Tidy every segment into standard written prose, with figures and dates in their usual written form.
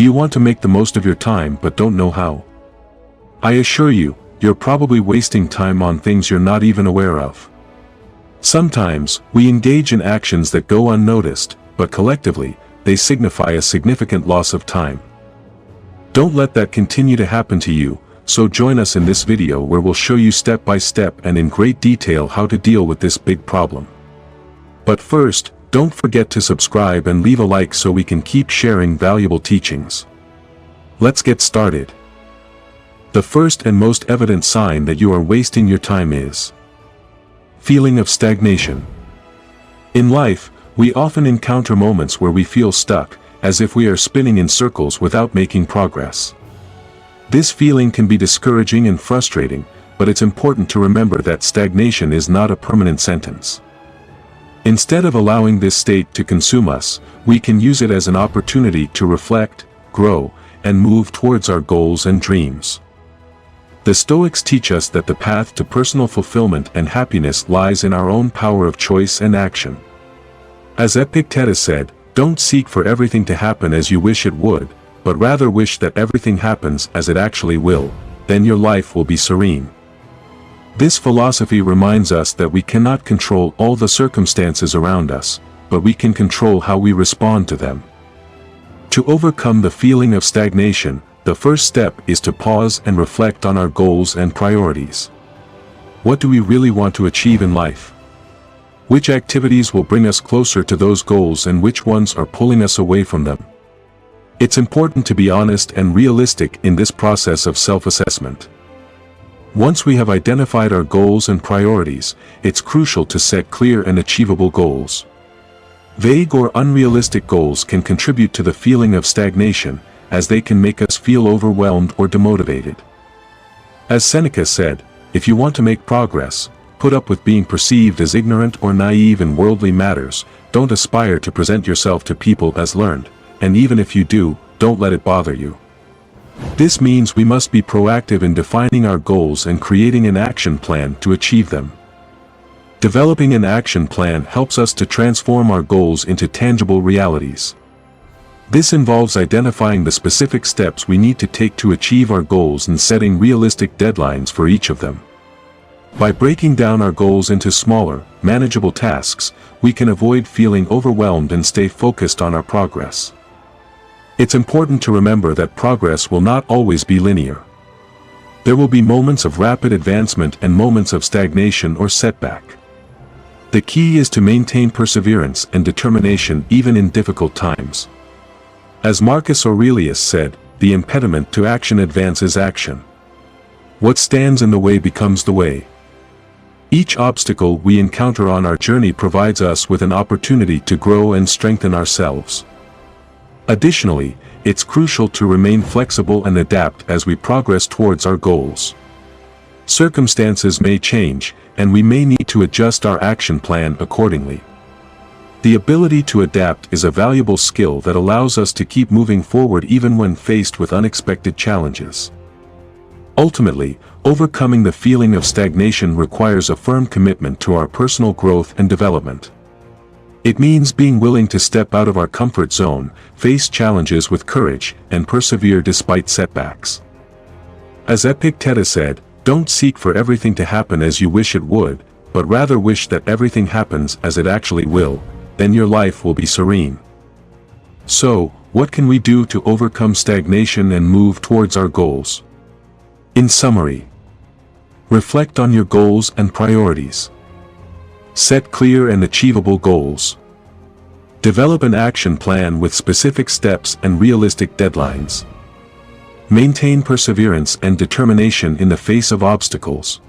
Do you want to make the most of your time but don't know how? I assure you, you're probably wasting time on things you're not even aware of. Sometimes, we engage in actions that go unnoticed, but collectively, they signify a significant loss of time. Don't let that continue to happen to you, so join us in this video where we'll show you step by step and in great detail how to deal with this big problem. But first, don't forget to subscribe and leave a like so we can keep sharing valuable teachings. Let's get started. The first and most evident sign that you are wasting your time is feeling of stagnation. In life, we often encounter moments where we feel stuck, as if we are spinning in circles without making progress. This feeling can be discouraging and frustrating, but it's important to remember that stagnation is not a permanent sentence. Instead of allowing this state to consume us, we can use it as an opportunity to reflect, grow, and move towards our goals and dreams. The Stoics teach us that the path to personal fulfillment and happiness lies in our own power of choice and action. As Epictetus said, "Don't seek for everything to happen as you wish it would, but rather wish that everything happens as it actually will, then your life will be serene." This philosophy reminds us that we cannot control all the circumstances around us, but we can control how we respond to them. To overcome the feeling of stagnation, the first step is to pause and reflect on our goals and priorities. What do we really want to achieve in life? Which activities will bring us closer to those goals and which ones are pulling us away from them? It's important to be honest and realistic in this process of self-assessment. Once we have identified our goals and priorities, it's crucial to set clear and achievable goals. Vague or unrealistic goals can contribute to the feeling of stagnation, as they can make us feel overwhelmed or demotivated. As Seneca said, "If you want to make progress, put up with being perceived as ignorant or naive in worldly matters, don't aspire to present yourself to people as learned, and even if you do, don't let it bother you." This means we must be proactive in defining our goals and creating an action plan to achieve them. Developing an action plan helps us to transform our goals into tangible realities. This involves identifying the specific steps we need to take to achieve our goals and setting realistic deadlines for each of them. By breaking down our goals into smaller, manageable tasks, we can avoid feeling overwhelmed and stay focused on our progress. It's important to remember that progress will not always be linear. There will be moments of rapid advancement and moments of stagnation or setback. The key is to maintain perseverance and determination even in difficult times. As Marcus Aurelius said, "The impediment to action advances action. What stands in the way becomes the way." Each obstacle we encounter on our journey provides us with an opportunity to grow and strengthen ourselves. Additionally, it's crucial to remain flexible and adapt as we progress towards our goals. Circumstances may change, and we may need to adjust our action plan accordingly. The ability to adapt is a valuable skill that allows us to keep moving forward even when faced with unexpected challenges. Ultimately, overcoming the feeling of stagnation requires a firm commitment to our personal growth and development. It means being willing to step out of our comfort zone, face challenges with courage, and persevere despite setbacks. As Epictetus said, "Don't seek for everything to happen as you wish it would, but rather wish that everything happens as it actually will, then your life will be serene." So, what can we do to overcome stagnation and move towards our goals? In summary, reflect on your goals and priorities. Set clear and achievable goals. Develop an action plan with specific steps and realistic deadlines. Maintain perseverance and determination in the face of obstacles.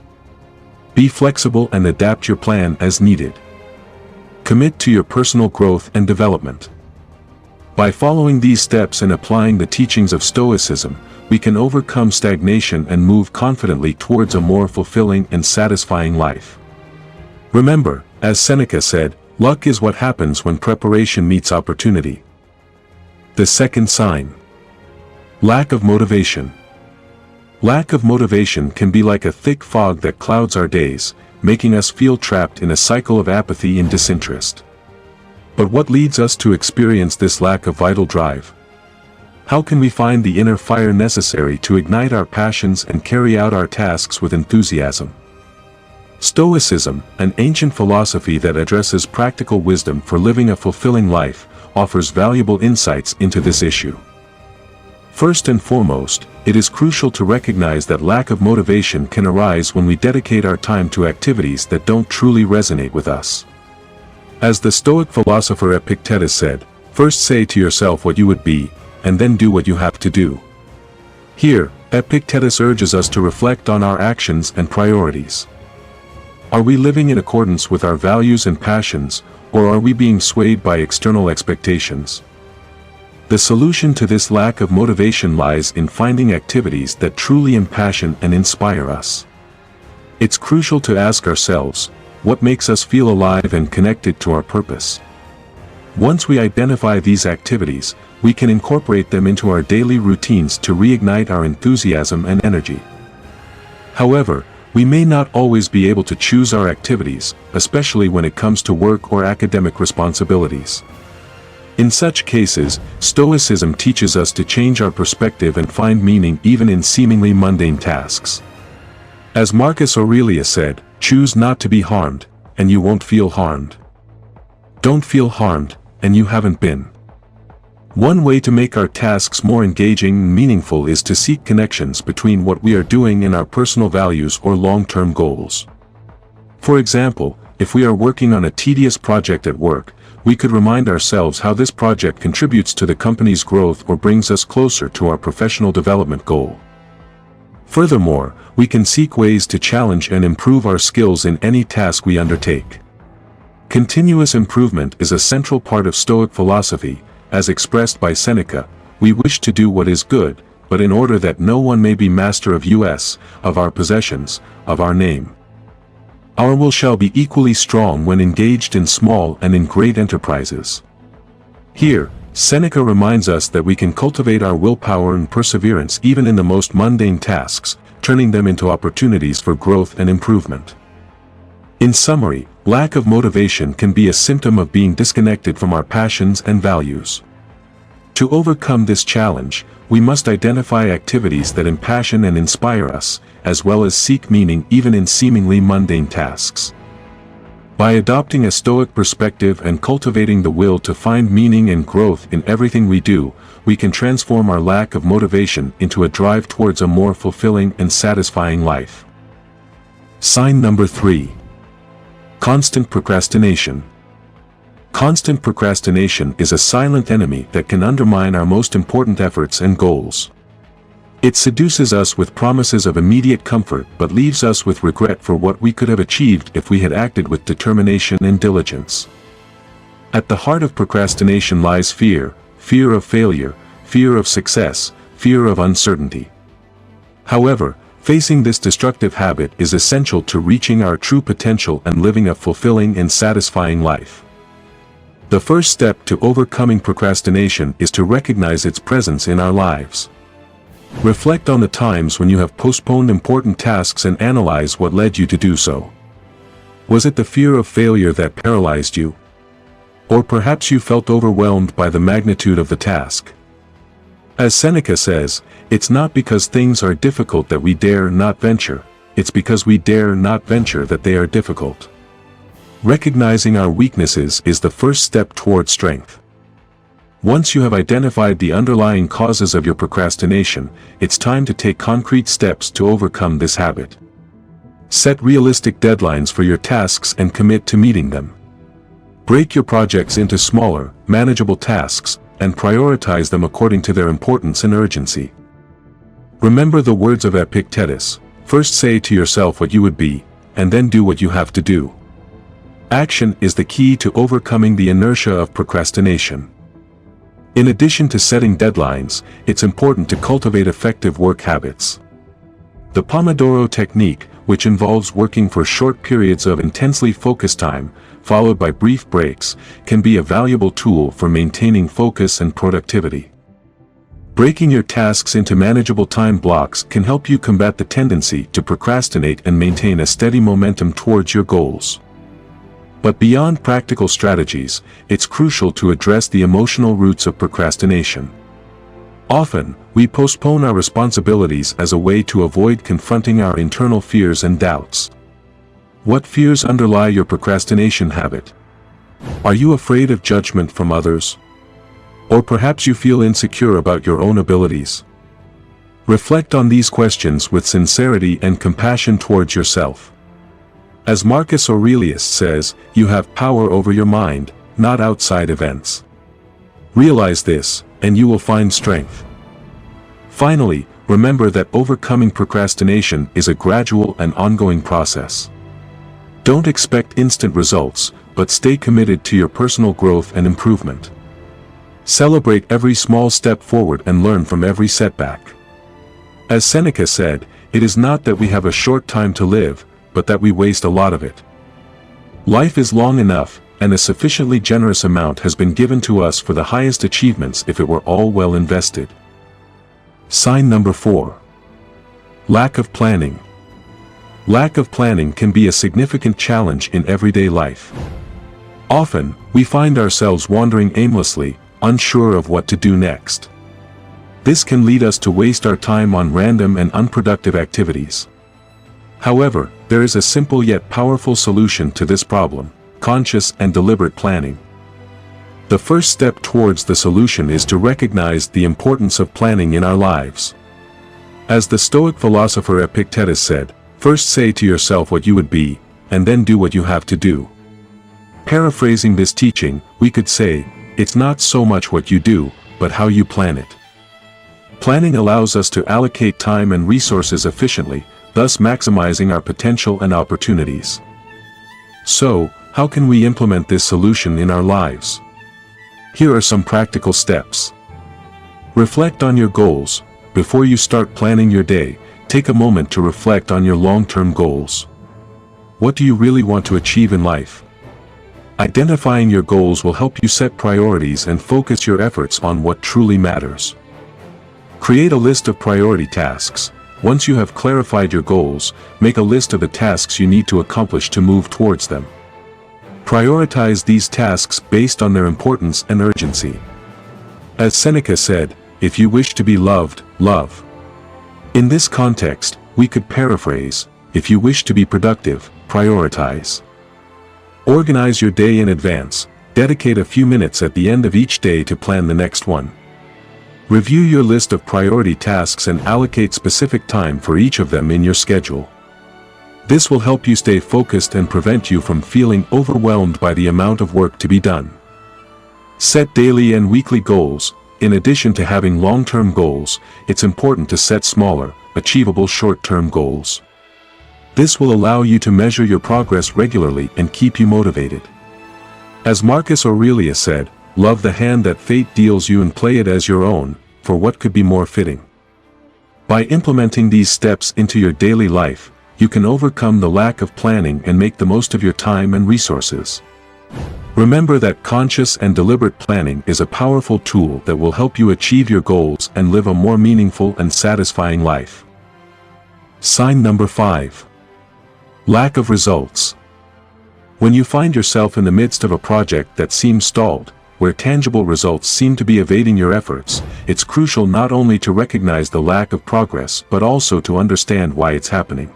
Be flexible and adapt your plan as needed. Commit to your personal growth and development. By following these steps and applying the teachings of Stoicism, we can overcome stagnation and move confidently towards a more fulfilling and satisfying life. Remember, as Seneca said, luck is what happens when preparation meets opportunity. The second sign. Lack of motivation. Lack of motivation can be like a thick fog that clouds our days, making us feel trapped in a cycle of apathy and disinterest. But what leads us to experience this lack of vital drive? How can we find the inner fire necessary to ignite our passions and carry out our tasks with enthusiasm? Stoicism, an ancient philosophy that addresses practical wisdom for living a fulfilling life, offers valuable insights into this issue. First and foremost, it is crucial to recognize that lack of motivation can arise when we dedicate our time to activities that don't truly resonate with us. As the Stoic philosopher Epictetus said, "First say to yourself what you would be, and then do what you have to do." Here, Epictetus urges us to reflect on our actions and priorities. Are we living in accordance with our values and passions, or are we being swayed by external expectations? The solution to this lack of motivation lies in finding activities that truly impassion and inspire us. It's crucial to ask ourselves, what makes us feel alive and connected to our purpose? Once we identify these activities, we can incorporate them into our daily routines to reignite our enthusiasm and energy. However, we may not always be able to choose our activities, especially when it comes to work or academic responsibilities. In such cases, Stoicism teaches us to change our perspective and find meaning even in seemingly mundane tasks. As Marcus Aurelius said, "Choose not to be harmed, and you won't feel harmed. Don't feel harmed, and you haven't been." One way to make our tasks more engaging and meaningful is to seek connections between what we are doing and our personal values or long-term goals. For example, if we are working on a tedious project at work, we could remind ourselves how this project contributes to the company's growth or brings us closer to our professional development goal. Furthermore, we can seek ways to challenge and improve our skills in any task we undertake. Continuous improvement is a central part of Stoic philosophy, as expressed by Seneca. "We wish to do what is good, but in order that no one may be master of us, of our possessions, of our name. Our will shall be equally strong when engaged in small and in great enterprises." Here, Seneca reminds us that we can cultivate our willpower and perseverance even in the most mundane tasks, turning them into opportunities for growth and improvement. In summary, lack of motivation can be a symptom of being disconnected from our passions and values. To overcome this challenge, we must identify activities that impassion and inspire us, as well as seek meaning even in seemingly mundane tasks. By adopting a Stoic perspective and cultivating the will to find meaning and growth in everything we do, we can transform our lack of motivation into a drive towards a more fulfilling and satisfying life. Sign number 3. Constant procrastination. Constant procrastination is a silent enemy that can undermine our most important efforts and goals. It seduces us with promises of immediate comfort but leaves us with regret for what we could have achieved if we had acted with determination and diligence. At the heart of procrastination lies fear, fear of failure, fear of success, fear of uncertainty. However, facing this destructive habit is essential to reaching our true potential and living a fulfilling and satisfying life. The first step to overcoming procrastination is to recognize its presence in our lives. Reflect on the times when you have postponed important tasks and analyze what led you to do so. Was it the fear of failure that paralyzed you? Or perhaps you felt overwhelmed by the magnitude of the task? As Seneca says, it's not because things are difficult that we dare not venture, it's because we dare not venture that they are difficult. Recognizing our weaknesses is the first step toward strength. Once you have identified the underlying causes of your procrastination, it's time to take concrete steps to overcome this habit. Set realistic deadlines for your tasks and commit to meeting them. Break your projects into smaller, manageable tasks, and prioritize them according to their importance and urgency. Remember the words of Epictetus, "First say to yourself what you would be, and then do what you have to do." Action is the key to overcoming the inertia of procrastination. In addition to setting deadlines, it's important to cultivate effective work habits. The Pomodoro technique, which involves working for short periods of intensely focused time, followed by brief breaks, can be a valuable tool for maintaining focus and productivity. Breaking your tasks into manageable time blocks can help you combat the tendency to procrastinate and maintain a steady momentum towards your goals. But beyond practical strategies, it's crucial to address the emotional roots of procrastination. Often, we postpone our responsibilities as a way to avoid confronting our internal fears and doubts. What fears underlie your procrastination habit? Are you afraid of judgment from others? Or perhaps you feel insecure about your own abilities? Reflect on these questions with sincerity and compassion towards yourself. As Marcus Aurelius says, you have power over your mind, not outside events. Realize this, and you will find strength. Finally, remember that overcoming procrastination is a gradual and ongoing process. Don't expect instant results, but stay committed to your personal growth and improvement. Celebrate every small step forward and learn from every setback. As Seneca said, it is not that we have a short time to live, but that we waste a lot of it. Life is long enough, and a sufficiently generous amount has been given to us for the highest achievements if it were all well invested. Sign number 4. Lack of planning. Lack of planning can be a significant challenge in everyday life. Often, we find ourselves wandering aimlessly, unsure of what to do next. This can lead us to waste our time on random and unproductive activities. However, there is a simple yet powerful solution to this problem: conscious and deliberate planning. The first step towards the solution is to recognize the importance of planning in our lives. As the Stoic philosopher Epictetus said, "First say to yourself what you would be, and then do what you have to do." Paraphrasing this teaching, we could say, it's not so much what you do, but how you plan it. Planning allows us to allocate time and resources efficiently, thus maximizing our potential and opportunities. So, how can we implement this solution in our lives? Here are some practical steps. Reflect on your goals. Before you start planning your day, take a moment to reflect on your long-term goals. What do you really want to achieve in life? Identifying your goals will help you set priorities and focus your efforts on what truly matters. Create a list of priority tasks. Once you have clarified your goals, make a list of the tasks you need to accomplish to move towards them. Prioritize these tasks based on their importance and urgency. As Seneca said, "If you wish to be loved, love." In this context, we could paraphrase, "If you wish to be productive, prioritize." Organize your day in advance. Dedicate a few minutes at the end of each day to plan the next one. Review your list of priority tasks and allocate specific time for each of them in your schedule. This will help you stay focused and prevent you from feeling overwhelmed by the amount of work to be done. Set daily and weekly goals. In addition to having long-term goals, it's important to set smaller, achievable short-term goals. This will allow you to measure your progress regularly and keep you motivated. As Marcus Aurelius said, "Love the hand that fate deals you and play it as your own, for what could be more fitting?" By implementing these steps into your daily life, you can overcome the lack of planning and make the most of your time and resources. Remember that conscious and deliberate planning is a powerful tool that will help you achieve your goals and live a more meaningful and satisfying life. Sign number 5. Lack of results. When you find yourself in the midst of a project that seems stalled, where tangible results seem to be evading your efforts, it's crucial not only to recognize the lack of progress but also to understand why it's happening.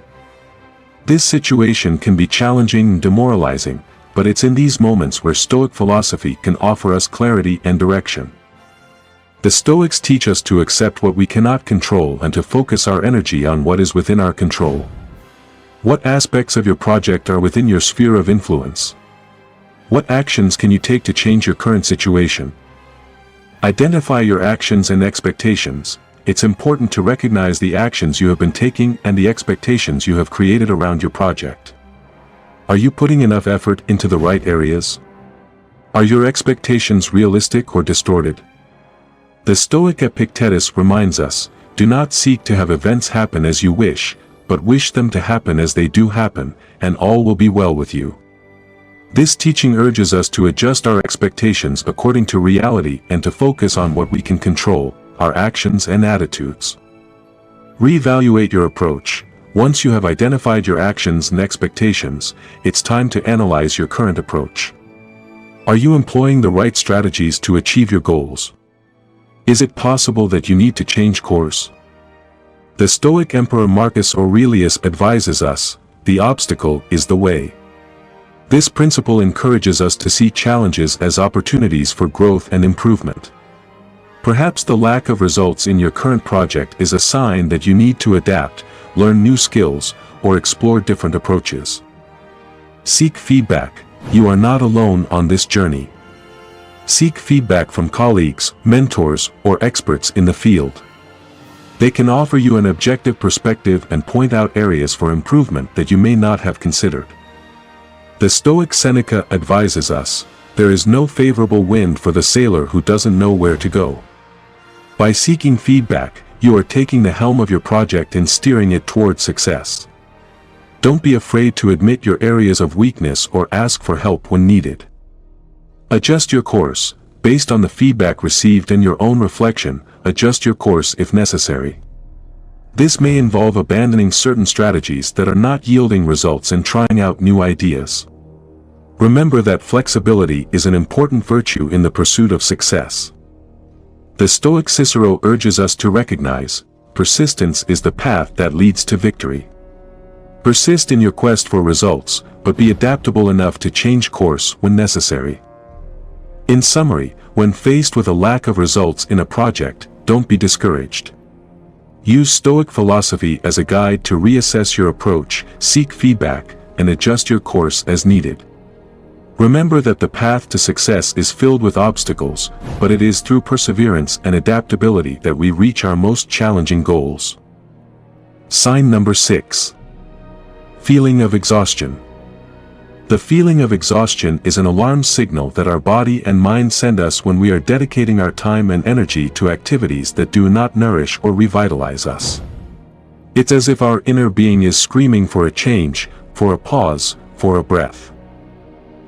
This situation can be challenging and demoralizing, but it's in these moments where Stoic philosophy can offer us clarity and direction. The Stoics teach us to accept what we cannot control and to focus our energy on what is within our control. What aspects of your project are within your sphere of influence? What actions can you take to change your current situation? Identify your actions and expectations. It's important to recognize the actions you have been taking and the expectations you have created around your project. Are you putting enough effort into the right areas? Are your expectations realistic or distorted? The Stoic Epictetus reminds us, "Do not seek to have events happen as you wish, but wish them to happen as they do happen, and all will be well with you." This teaching urges us to adjust our expectations according to reality and to focus on what we can control, our actions and attitudes. Reevaluate your approach. Once you have identified your actions and expectations, it's time to analyze your current approach. Are you employing the right strategies to achieve your goals? Is it possible that you need to change course? The Stoic Emperor Marcus Aurelius advises us, the obstacle is the way. This principle encourages us to see challenges as opportunities for growth and improvement. Perhaps the lack of results in your current project is a sign that you need to adapt, learn new skills, or explore different approaches. Seek feedback. You are not alone on this journey. Seek feedback from colleagues, mentors, or experts in the field. They can offer you an objective perspective and point out areas for improvement that you may not have considered. The Stoic Seneca advises us, there is no favorable wind for the sailor who doesn't know where to go. By seeking feedback, you are taking the helm of your project and steering it toward success. Don't be afraid to admit your areas of weakness or ask for help when needed. Adjust your course. Based on the feedback received and your own reflection, adjust your course if necessary. This may involve abandoning certain strategies that are not yielding results and trying out new ideas. Remember that flexibility is an important virtue in the pursuit of success. The Stoic Cicero urges us to recognize, persistence is the path that leads to victory. Persist in your quest for results, but be adaptable enough to change course when necessary. In summary, when faced with a lack of results in a project, don't be discouraged. Use Stoic philosophy as a guide to reassess your approach, seek feedback, and adjust your course as needed. Remember that the path to success is filled with obstacles, but it is through perseverance and adaptability that we reach our most challenging goals. Sign number 6. Feeling of exhaustion. The feeling of exhaustion is an alarm signal that our body and mind send us when we are dedicating our time and energy to activities that do not nourish or revitalize us. It's as if our inner being is screaming for a change, for a pause, for a breath.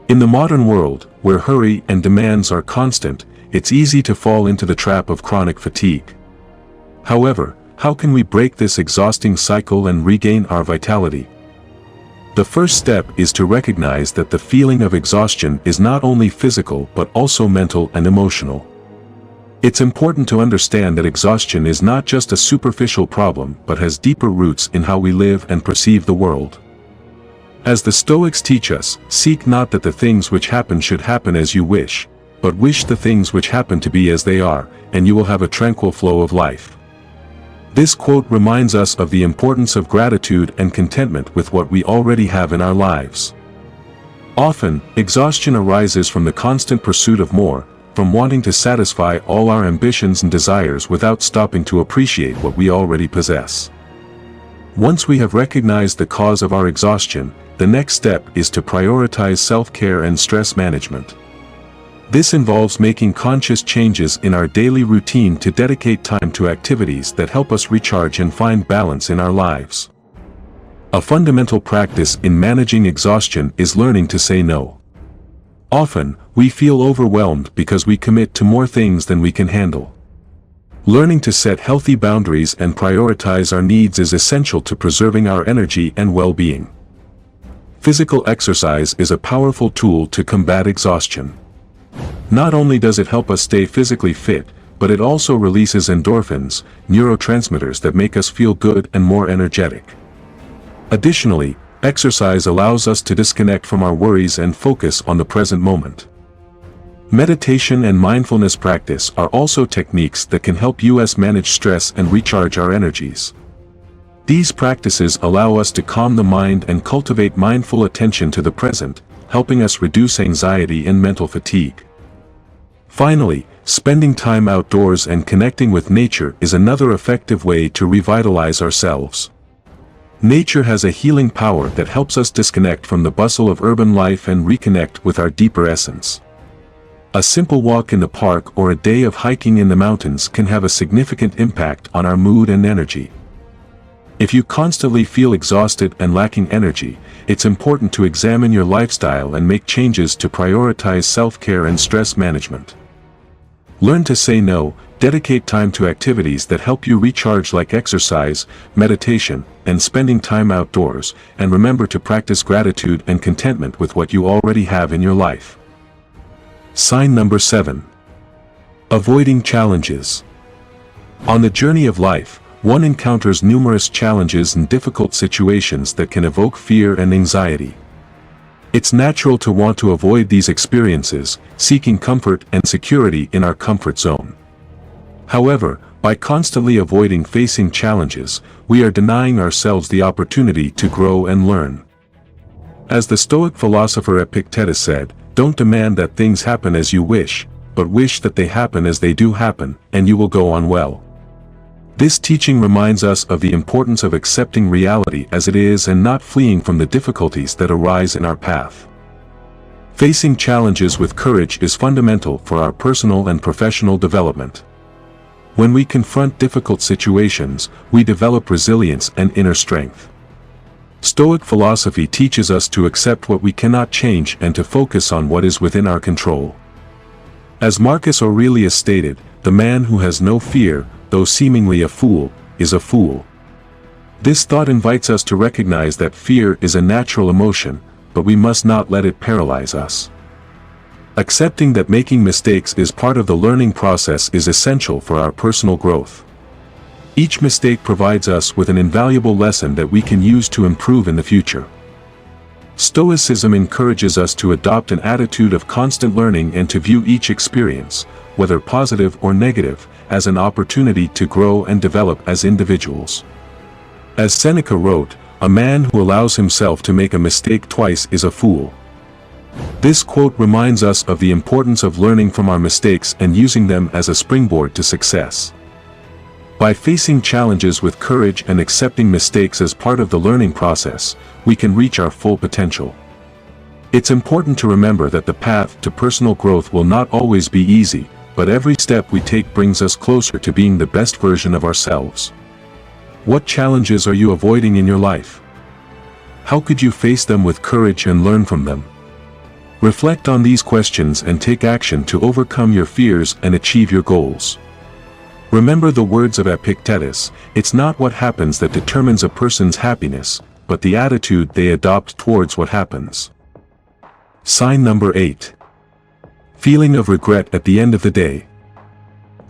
In the modern world, where hurry and demands are constant, it's easy to fall into the trap of chronic fatigue. However, how can we break this exhausting cycle and regain our vitality? The first step is to recognize that the feeling of exhaustion is not only physical but also mental and emotional. It's important to understand that exhaustion is not just a superficial problem but has deeper roots in how we live and perceive the world. As the Stoics teach us, seek not that the things which happen should happen as you wish, but wish the things which happen to be as they are, and you will have a tranquil flow of life. This quote reminds us of the importance of gratitude and contentment with what we already have in our lives. Often, exhaustion arises from the constant pursuit of more, from wanting to satisfy all our ambitions and desires without stopping to appreciate what we already possess. Once we have recognized the cause of our exhaustion, the next step is to prioritize self-care and stress management. This involves making conscious changes in our daily routine to dedicate time to activities that help us recharge and find balance in our lives. A fundamental practice in managing exhaustion is learning to say no. Often, we feel overwhelmed because we commit to more things than we can handle. Learning to set healthy boundaries and prioritize our needs is essential to preserving our energy and well-being. Physical exercise is a powerful tool to combat exhaustion. Not only does it help us stay physically fit, but it also releases endorphins, neurotransmitters that make us feel good and more energetic. Additionally, exercise allows us to disconnect from our worries and focus on the present moment. Meditation and mindfulness practice are also techniques that can help us manage stress and recharge our energies. These practices allow us to calm the mind and cultivate mindful attention to the present, helping us reduce anxiety and mental fatigue. Finally, spending time outdoors and connecting with nature is another effective way to revitalize ourselves. Nature has a healing power that helps us disconnect from the bustle of urban life and reconnect with our deeper essence. A simple walk in the park or a day of hiking in the mountains can have a significant impact on our mood and energy. If you constantly feel exhausted and lacking energy, it's important to examine your lifestyle and make changes to prioritize self-care and stress management. Learn to say no, dedicate time to activities that help you recharge like exercise, meditation, and spending time outdoors, and remember to practice gratitude and contentment with what you already have in your life. Sign number 7. Avoiding challenges. On the journey of life, one encounters numerous challenges and difficult situations that can evoke fear and anxiety. It's natural to want to avoid these experiences, seeking comfort and security in our comfort zone. However, by constantly avoiding facing challenges, we are denying ourselves the opportunity to grow and learn. As the Stoic philosopher Epictetus said, "Don't demand that things happen as you wish, but wish that they happen as they do happen, and you will go on well." This teaching reminds us of the importance of accepting reality as it is and not fleeing from the difficulties that arise in our path. Facing challenges with courage is fundamental for our personal and professional development. When we confront difficult situations, we develop resilience and inner strength. Stoic philosophy teaches us to accept what we cannot change and to focus on what is within our control. As Marcus Aurelius stated, "The man who has no fear, though seemingly a fool, is a fool." This thought invites us to recognize that fear is a natural emotion, but we must not let it paralyze us. Accepting that making mistakes is part of the learning process is essential for our personal growth. Each mistake provides us with an invaluable lesson that we can use to improve in the future. Stoicism encourages us to adopt an attitude of constant learning and to view each experience, whether positive or negative, as an opportunity to grow and develop as individuals. As Seneca wrote, "A man who allows himself to make a mistake twice is a fool." This quote reminds us of the importance of learning from our mistakes and using them as a springboard to success. By facing challenges with courage and accepting mistakes as part of the learning process, we can reach our full potential. It's important to remember that the path to personal growth will not always be easy, but every step we take brings us closer to being the best version of ourselves. What challenges are you avoiding in your life? How could you face them with courage and learn from them? Reflect on these questions and take action to overcome your fears and achieve your goals. Remember the words of Epictetus, "It's not what happens that determines a person's happiness, but the attitude they adopt towards what happens." Sign number 8. Feeling of regret at the end of the day.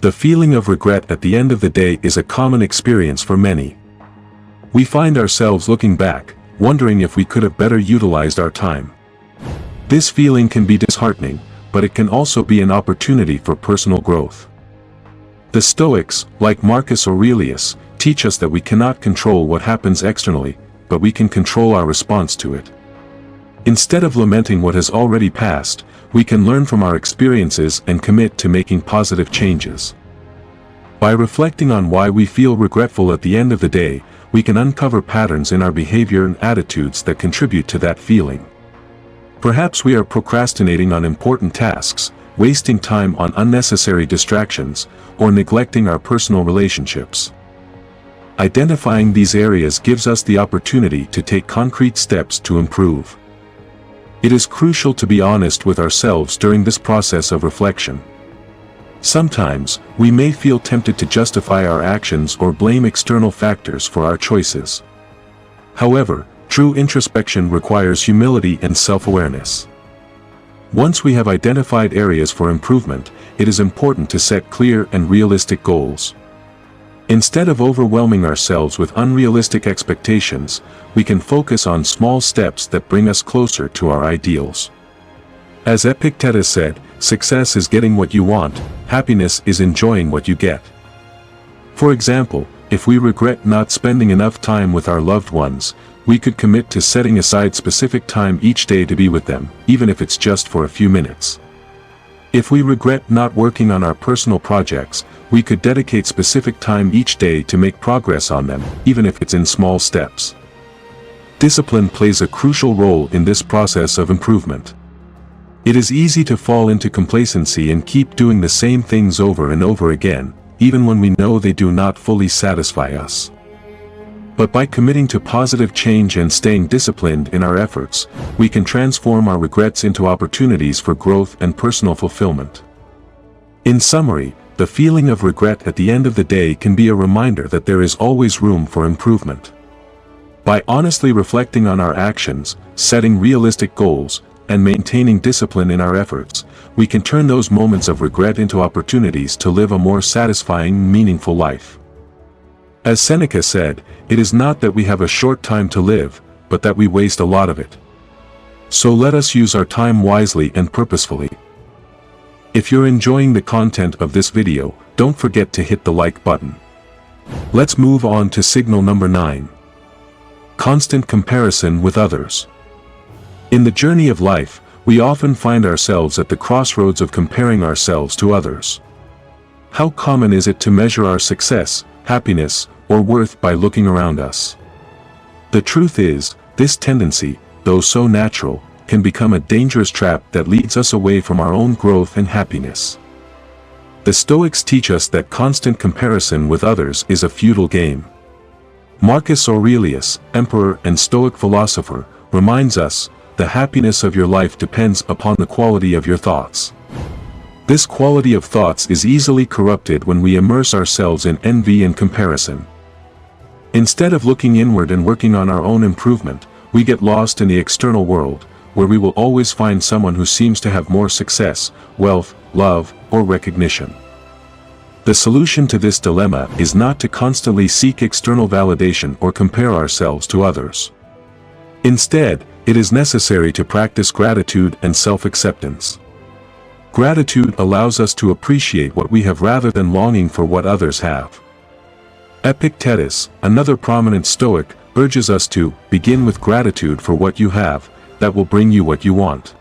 The feeling of regret at the end of the day is a common experience for many. We find ourselves looking back, wondering if we could have better utilized our time. This feeling can be disheartening, but it can also be an opportunity for personal growth. The Stoics, like Marcus Aurelius, teach us that we cannot control what happens externally, but we can control our response to it. Instead of lamenting what has already passed, we can learn from our experiences and commit to making positive changes. By reflecting on why we feel regretful at the end of the day, we can uncover patterns in our behavior and attitudes that contribute to that feeling. Perhaps we are procrastinating on important tasks, wasting time on unnecessary distractions, or neglecting our personal relationships. Identifying these areas gives us the opportunity to take concrete steps to improve. It is crucial to be honest with ourselves during this process of reflection. Sometimes, we may feel tempted to justify our actions or blame external factors for our choices. However, true introspection requires humility and self-awareness. Once we have identified areas for improvement, it is important to set clear and realistic goals. Instead of overwhelming ourselves with unrealistic expectations, we can focus on small steps that bring us closer to our ideals. As Epictetus said, "Success is getting what you want, happiness is enjoying what you get." For example, if we regret not spending enough time with our loved ones, we could commit to setting aside specific time each day to be with them, even if it's just for a few minutes. If we regret not working on our personal projects, we could dedicate specific time each day to make progress on them, even if it's in small steps. Discipline plays a crucial role in this process of improvement. It is easy to fall into complacency and keep doing the same things over and over again, even when we know they do not fully satisfy us. But by committing to positive change and staying disciplined in our efforts, we can transform our regrets into opportunities for growth and personal fulfillment. In summary, the feeling of regret at the end of the day can be a reminder that there is always room for improvement. By honestly reflecting on our actions, setting realistic goals, and maintaining discipline in our efforts, we can turn those moments of regret into opportunities to live a more satisfying, meaningful life. As Seneca said, it is not that we have a short time to live, but that we waste a lot of it. So let us use our time wisely and purposefully. If you're enjoying the content of this video, don't forget to hit the like button. Let's move on to signal number 9. Constant comparison with others. In the journey of life, we often find ourselves at the crossroads of comparing ourselves to others. How common is it to measure our success, happiness, or worth by looking around us? The truth is, this tendency, though so natural, can become a dangerous trap that leads us away from our own growth and happiness. The Stoics teach us that constant comparison with others is a futile game. Marcus Aurelius, emperor and Stoic philosopher, reminds us, the happiness of your life depends upon the quality of your thoughts. This quality of thoughts is easily corrupted when we immerse ourselves in envy and comparison. Instead of looking inward and working on our own improvement, we get lost in the external world, where we will always find someone who seems to have more success, wealth, love, or recognition. The solution to this dilemma is not to constantly seek external validation or compare ourselves to others. Instead, it is necessary to practice gratitude and self-acceptance. Gratitude allows us to appreciate what we have rather than longing for what others have. Epictetus, another prominent Stoic, urges us to begin with gratitude for what you have, that will bring you what you want.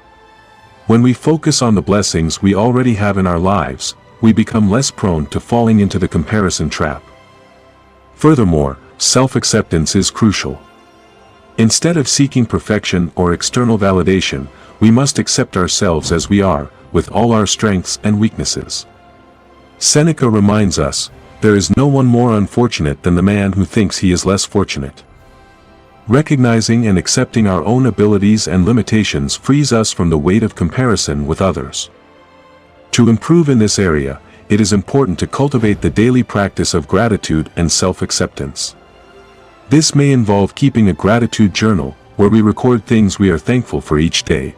When we focus on the blessings we already have in our lives, we become less prone to falling into the comparison trap. Furthermore, self-acceptance is crucial. Instead of seeking perfection or external validation, we must accept ourselves as we are, with all our strengths and weaknesses. Seneca reminds us, there is no one more unfortunate than the man who thinks he is less fortunate. Recognizing and accepting our own abilities and limitations frees us from the weight of comparison with others. To improve in this area, it is important to cultivate the daily practice of gratitude and self-acceptance. This may involve keeping a gratitude journal, where we record things we are thankful for each day.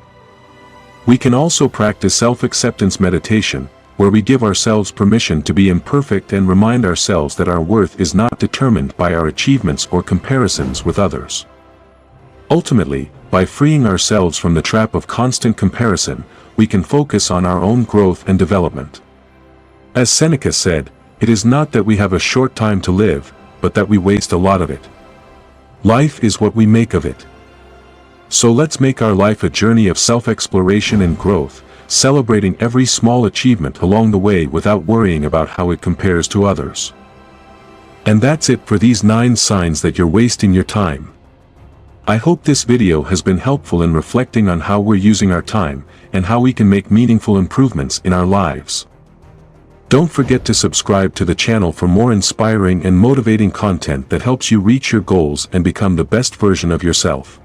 We can also practice self-acceptance meditation, where we give ourselves permission to be imperfect and remind ourselves that our worth is not determined by our achievements or comparisons with others. Ultimately, by freeing ourselves from the trap of constant comparison, we can focus on our own growth and development. As Seneca said, it is not that we have a short time to live, but that we waste a lot of it. Life is what we make of it. So let's make our life a journey of self-exploration and growth, celebrating every small achievement along the way without worrying about how it compares to others. And that's it for these 9 signs that you're wasting your time. I hope this video has been helpful in reflecting on how we're using our time, and how we can make meaningful improvements in our lives. Don't forget to subscribe to the channel for more inspiring and motivating content that helps you reach your goals and become the best version of yourself.